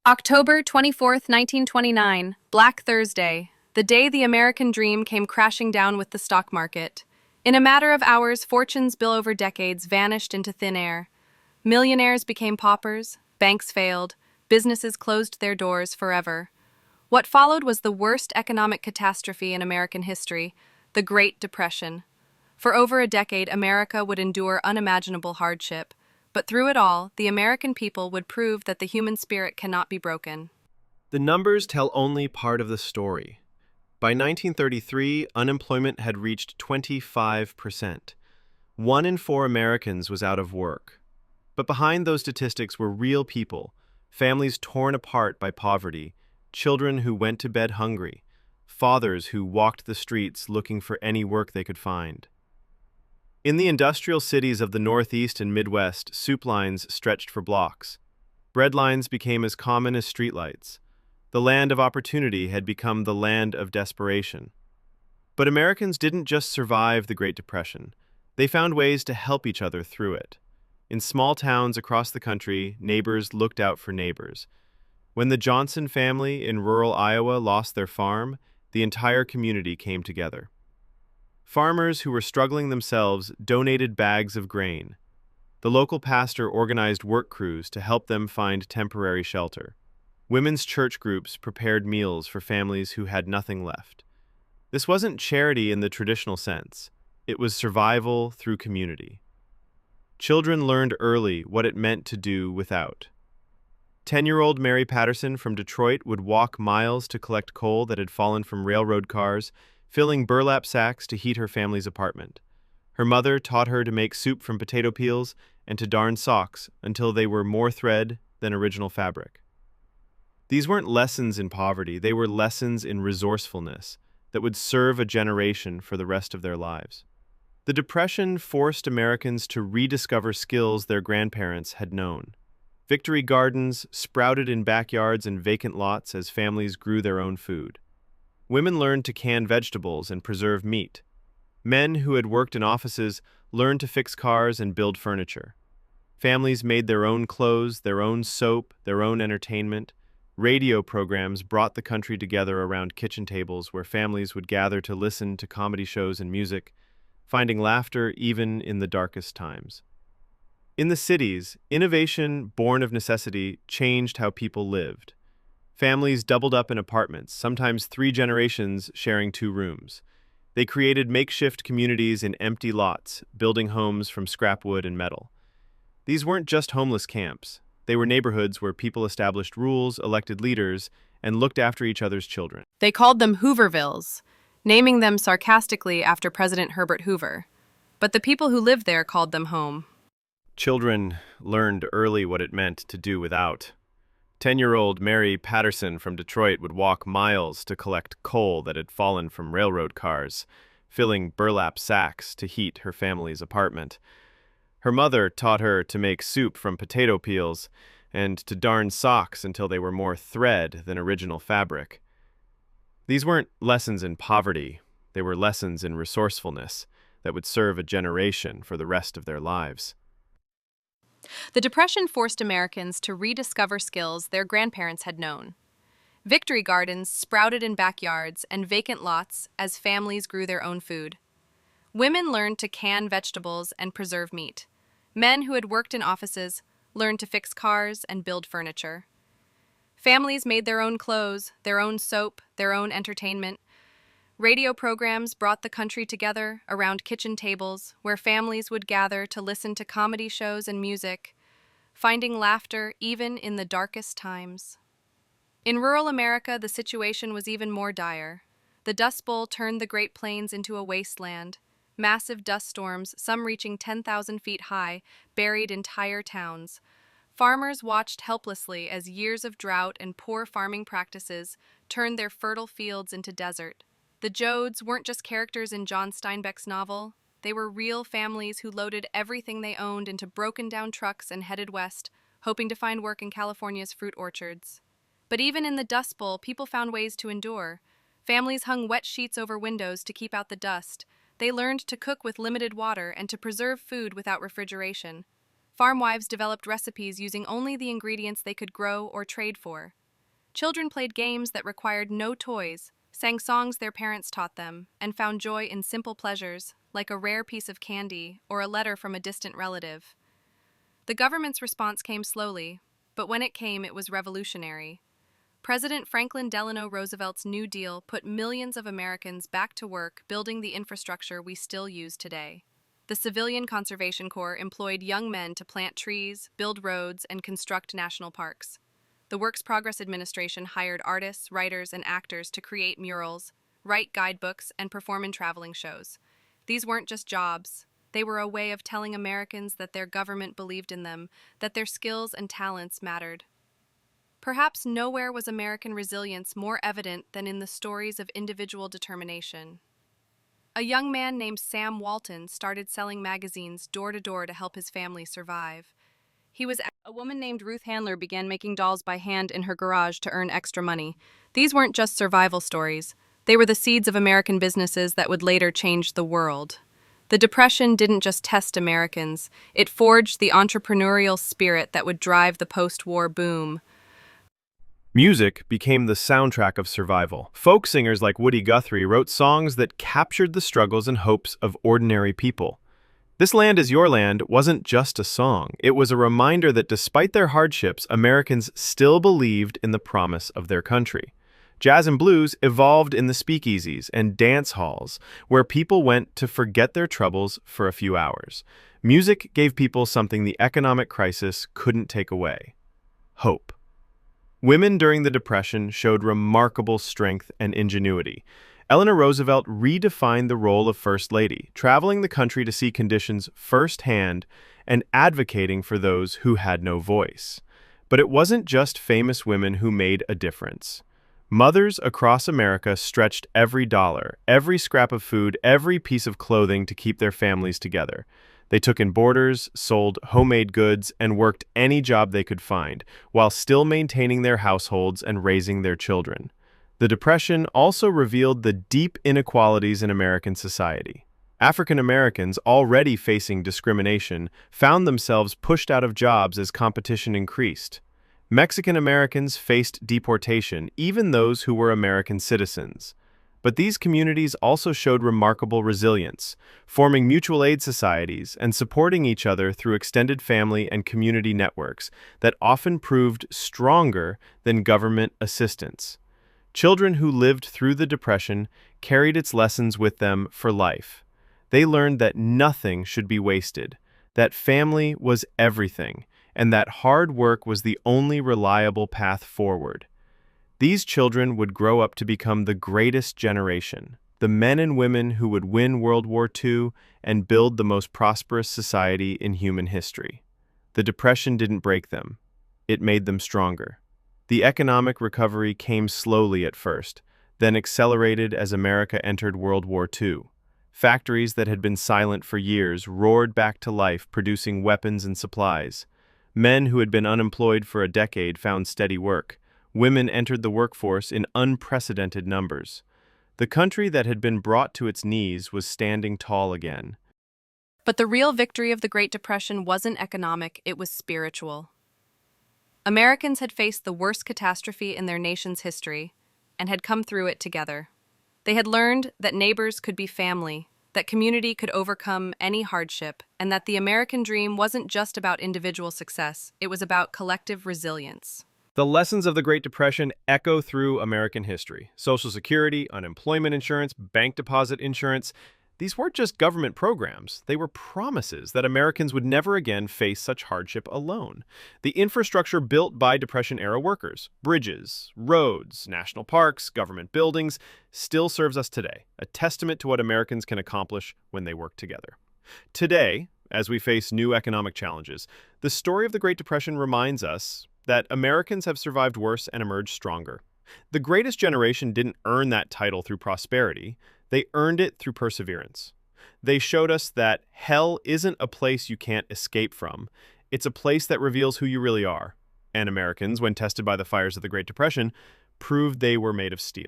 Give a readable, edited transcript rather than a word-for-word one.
October 24th, 1929, Black Thursday, the day the American dream came crashing down with the stock market. In a matter of hours, fortunes built over decades vanished into thin air. Millionaires became paupers, banks failed, businesses closed their doors forever. What followed was the worst economic catastrophe in American history, the Great Depression. For over a decade, America would endure unimaginable hardship. But through it all, the American people would prove that the human spirit cannot be broken. The numbers tell only part of the story. By 1933, unemployment had reached 25%. 1 in 4 Americans was out of work. But behind those statistics were real people, families torn apart by poverty, children who went to bed hungry, fathers who walked the streets looking for any work they could find. In the industrial cities of the Northeast and Midwest, soup lines stretched for blocks. Breadlines became as common as streetlights. The land of opportunity had become the land of desperation. But Americans didn't just survive the Great Depression. They found ways to help each other through it. In small towns across the country, neighbors looked out for neighbors. When the Johnson family in rural Iowa lost their farm, the entire community came together. Farmers who were struggling themselves donated bags of grain. The local pastor organized work crews to help them find temporary shelter. Women's church groups prepared meals for families who had nothing left. This wasn't charity in the traditional sense. It was survival through community. Children learned early what it meant to do without. 10-year-old Mary Patterson from Detroit would walk miles to collect coal that had fallen from railroad cars, filling burlap sacks to heat her family's apartment. Her mother taught her to make soup from potato peels and to darn socks until they were more thread than original fabric. These weren't lessons in poverty, they were lessons in resourcefulness that would serve a generation for the rest of their lives. The Depression forced Americans to rediscover skills their grandparents had known. Victory gardens sprouted in backyards and vacant lots as families grew their own food. Women learned to can vegetables and preserve meat. Men who had worked in offices learned to fix cars and build furniture. Families made their own clothes, their own soap, their own entertainment. Radio programs brought the country together around kitchen tables where families would gather to listen to comedy shows and music, finding laughter even in the darkest times. In the cities, innovation born of necessity changed how people lived. Families doubled up in apartments, sometimes 3 generations sharing 2 rooms. They created makeshift communities in empty lots, building homes from scrap wood and metal. These weren't just homeless camps. They were neighborhoods where people established rules, elected leaders, and looked after each other's children. They called them Hoovervilles, naming them sarcastically after President Herbert Hoover. But the people who lived there called them home. Children learned early what it meant to do without. 10-year-old Mary Patterson from Detroit would walk miles to collect coal that had fallen from railroad cars, filling burlap sacks to heat her family's apartment. Her mother taught her to make soup from potato peels and to darn socks until they were more thread than original fabric. These weren't lessons in poverty, they were lessons in resourcefulness that would serve a generation for the rest of their lives. The Depression forced Americans to rediscover skills their grandparents had known. Victory gardens sprouted in backyards and vacant lots as families grew their own food. Women learned to can vegetables and preserve meat. Men who had worked in offices learned to fix cars and build furniture. Families made their own clothes, their own soap, their own entertainment. Radio programs brought the country together around kitchen tables where families would gather to listen to comedy shows and music, finding laughter even in the darkest times. In rural America, the situation was even more dire. The Dust Bowl turned the Great Plains into a wasteland. Massive dust storms, some reaching 10,000 feet high, buried entire towns. Farmers watched helplessly as years of drought and poor farming practices turned their fertile fields into desert. The Joads weren't just characters in John Steinbeck's novel. They were real families who loaded everything they owned into broken-down trucks and headed west, hoping to find work in California's fruit orchards. But even in the Dust Bowl, people found ways to endure. Families hung wet sheets over windows to keep out the dust. They learned to cook with limited water and to preserve food without refrigeration. Farm wives developed recipes using only the ingredients they could grow or trade for. Children played games that required no toys, sang songs their parents taught them, and found joy in simple pleasures, like a rare piece of candy or a letter from a distant relative. The government's response came slowly, but when it came, it was revolutionary. President Franklin Delano Roosevelt's New Deal put millions of Americans back to work building the infrastructure we still use today. The Civilian Conservation Corps employed young men to plant trees, build roads, and construct national parks. The Works Progress Administration hired artists, writers, and actors to create murals, write guidebooks, and perform in traveling shows. These weren't just jobs. They were a way of telling Americans that their government believed in them, that their skills and talents mattered. Perhaps nowhere was American resilience more evident than in the stories of individual determination. A young man named Sam Walton started selling magazines door to door to help his family survive. A woman named Ruth Handler began making dolls by hand in her garage to earn extra money. These weren't just survival stories. They were the seeds of American businesses that would later change the world. The Depression didn't just test Americans. It forged the entrepreneurial spirit that would drive the post-war boom. Music became the soundtrack of survival. Folk singers like Woody Guthrie wrote songs that captured the struggles and hopes of ordinary people. This Land Is Your Land wasn't just a song. It was a reminder that despite their hardships, Americans still believed in the promise of their country. Jazz and blues evolved in the speakeasies and dance halls, where people went to forget their troubles for a few hours. Music gave people something the economic crisis couldn't take away: hope. Women during the Depression showed remarkable strength and ingenuity. Eleanor Roosevelt redefined the role of First Lady, traveling the country to see conditions firsthand and advocating for those who had no voice. But it wasn't just famous women who made a difference. Mothers across America stretched every dollar, every scrap of food, every piece of clothing to keep their families together. They took in boarders, sold homemade goods, and worked any job they could find, while still maintaining their households and raising their children. The Depression also revealed the deep inequalities in American society. African Americans, already facing discrimination, found themselves pushed out of jobs as competition increased. Mexican Americans faced deportation, even those who were American citizens. But these communities also showed remarkable resilience, forming mutual aid societies and supporting each other through extended family and community networks that often proved stronger than government assistance. Children who lived through the Depression carried its lessons with them for life. They learned that nothing should be wasted, that family was everything, and that hard work was the only reliable path forward. These children would grow up to become the greatest generation, the men and women who would win World War II and build the most prosperous society in human history. The Depression didn't break them. It made them stronger. The economic recovery came slowly at first, then accelerated as America entered World War II. Factories that had been silent for years roared back to life, producing weapons and supplies. Men who had been unemployed for a decade found steady work. Women entered the workforce in unprecedented numbers. The country that had been brought to its knees was standing tall again. But the real victory of the Great Depression wasn't economic, it was spiritual. Americans had faced the worst catastrophe in their nation's history and had come through it together. They had learned that neighbors could be family, that community could overcome any hardship, and that the American dream wasn't just about individual success, it was about collective resilience. The lessons of the Great Depression echo through American history. Social Security, unemployment insurance, bank deposit insurance. These weren't just government programs. They were promises that Americans would never again face such hardship alone. The infrastructure built by Depression-era workers, bridges, roads, national parks, government buildings, still serves us today, a testament to what Americans can accomplish when they work together. Today, as we face new economic challenges, the story of the Great Depression reminds us that Americans have survived worse and emerged stronger. The greatest generation didn't earn that title through prosperity. They earned it through perseverance. They showed us that hell isn't a place you can't escape from. It's a place that reveals who you really are. And Americans, when tested by the fires of the Great Depression, proved they were made of steel.